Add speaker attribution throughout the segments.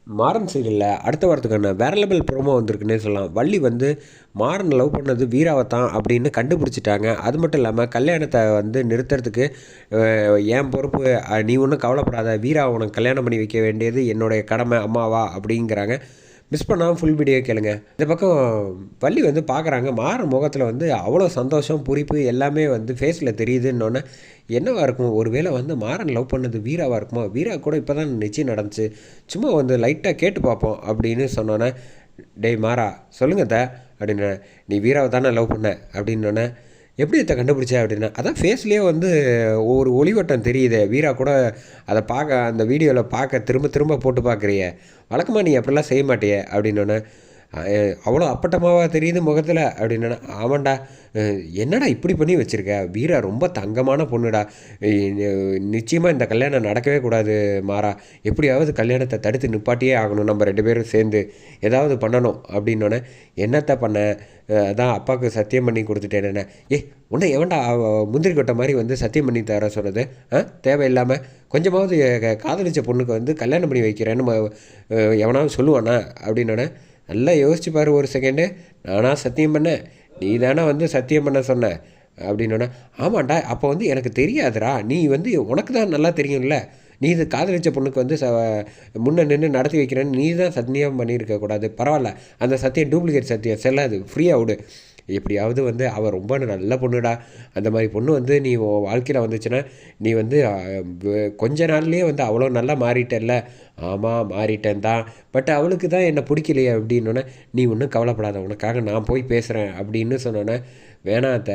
Speaker 1: மாறன் சீரியலில் அடுத்த வாரத்துக்கான வேற லெவல் ப்ரோமோ வந்திருக்குன்னே சொல்லலாம். வள்ளி வந்து மாறன் லவ் பண்ணது வீராவை தான் அப்படின்னு கண்டுபிடிச்சிட்டாங்க. அது மட்டும் இல்லாமல் கல்யாணத்தை வந்து நிறுத்துறதுக்கு என் பொறுப்பு, நீ ஒன்றும் கவலைப்படாத, வீராவை உனக்கு கல்யாணம் பண்ணி வைக்க வேண்டியது என்னுடைய கடமை அம்மாவா அப்படிங்கிறாங்க. மிஸ் பண்ணாமல் ஃபுல் வீடியோ கேளுங்க. இந்த பக்கம் வள்ளி வந்து பார்க்குறாங்க, மாறன் முகத்தில் வந்து அவ்வளோ சந்தோஷம், பூரிப்பு எல்லாமே வந்து ஃபேஸில் தெரியுதுன்னொன்னே என்னவா இருக்கும், ஒரு வேளை வந்து மாறன் லவ் பண்ணது வீராவாக இருக்குமா, வீரா கூட இப்போ தான் நிச்சயம் நடந்துச்சு, சும்மா வந்து லைட்டாக கேட்டு பார்ப்போம் அப்படின்னு சொன்னோன்னே, டேய் மாறா சொல்லுங்க அப்படின்னு, நீ வீராவை தானே லவ் பண்ண அப்படின்னோடனே, எப்படி இதை கண்டுபிடிச்ச அப்படின்னா, அதான் ஃபேஸ்லேயே வந்து ஒரு ஒளிவட்டம் தெரியுதே, வீரா கூட அதை பார்க்க அந்த வீடியோவில் பார்க்க திரும்ப திரும்ப போட்டு பார்க்குறிய, வழக்கமாக நீ அப்படிலாம் செய்ய மாட்டியே அப்படின்னோடனே, அவ்வளோ அப்பட்டமாவா தெரியுது முகத்தில் அப்படின்னா, ஆமாண்டா, என்னடா இப்படி பண்ணி வச்சுருக்க, வீரா ரொம்ப தங்கமான பொண்ணுடா, நிச்சயமாக இந்த கல்யாணம் நடக்கவே கூடாது மாறா, எப்படியாவது கல்யாணத்தை தடுத்து நிப்பாட்டியே ஆகணும், நம்ம 2 பேரும் சேர்ந்து ஏதாவது பண்ணணும் அப்படின்னோடனே, என்னத்தை பண்ண, அதான் அப்பாவுக்கு சத்தியம் பண்ணி கொடுத்துட்டேன். உன்னை எவன்டா முந்திரி கொட்டை மாதிரி வந்து சத்தியம் பண்ணி தர சொன்னது, தேவையில்லாமல் கொஞ்சமாவது காதலிச்ச பொண்ணுக்கு வந்து கல்யாணம் பண்ணி வைக்கிறேன்னு எவனாவது சொல்லுவானா அப்படின்னோடனே, நல்லா யோசிச்சு பாரு ஒரு செகண்டு, நானா சத்தியம் பண்ணேன், நீ தானே வந்து சத்தியம் பண்ண சொன்ன அப்படின்னோடனே, ஆமாண்டா அப்போ வந்து எனக்கு தெரியாதுடா, நீ வந்து உனக்கு தான் நல்லா தெரியும்ல, நீ இது காதலிச்ச பொண்ணுக்கு வந்து முன்னே நின்று நடத்தி வைக்கிறேன்னு நீ தான் சத்தியம் பண்ணியிருக்கக்கூடாது, பரவாயில்ல அந்த சத்தியம் டூப்ளிகேட் சத்தியம் செல்லாது, ஃப்ரீயாக விடு, எப்படியாவது வந்து அவள் ரொம்ப நல்ல பொண்ணுடா, அந்த மாதிரி பொண்ணு வந்து நீ வாழ்க்கையில் வந்துச்சுன்னா நீ வந்து கொஞ்ச நாள்லேயே வந்து அவ்வளோ நல்லா மாறிட்டல்ல, ஆமாம் மாறிட்டேன் தான், பட் அவளுக்கு தான் என்னை பிடிக்கலையே அப்படின்னோடனே, நீ ஒன்றும் கவலைப்படாத, உனக்காக நான் போய் பேசுகிறேன் அப்படின்னு சொன்னோன்னே, வேணாத்த,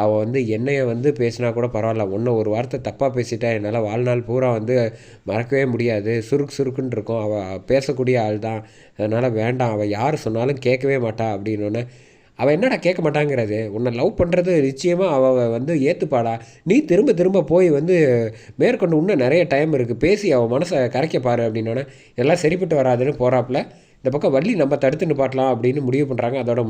Speaker 1: அவள் வந்து என்னைய வந்து பேசினா கூட பரவாயில்ல, ஒன்று ஒரு வார்த்தை தப்பாக பேசிட்டா என்னால் வாழ்நாள் பூரா வந்து மறக்கவே முடியாது, சுருக்கு சுருக்குன்னு இருக்கும், அவள் பேசக்கூடிய ஆள் தான், அதனால் வேண்டாம், அவள் யார் சொன்னாலும் கேட்கவே மாட்டா அப்படின்னோடனே, அவள் என்னடா கேட்க மாட்டாங்கிறது, உன்னை லவ் பண்ணுறது நிச்சயமாக அவள் வந்து ஏற்றுப்பாடா, நீ திரும்ப திரும்ப போய் வந்து மேற்கொண்டு இன்னும் நிறைய டைம் இருக்குது, பேசி அவள் மனசை கரைக்க பாரு அப்படின்னோடனே, எல்லாம் சரிப்பட்டு வராதுன்னு போகிறாப்புல. இந்த பக்கம் வள்ளி நம்ம தடுத்து நிப்பாட்டலாம் அப்படின்னு முடிவு பண்ணுறாங்க. அதோட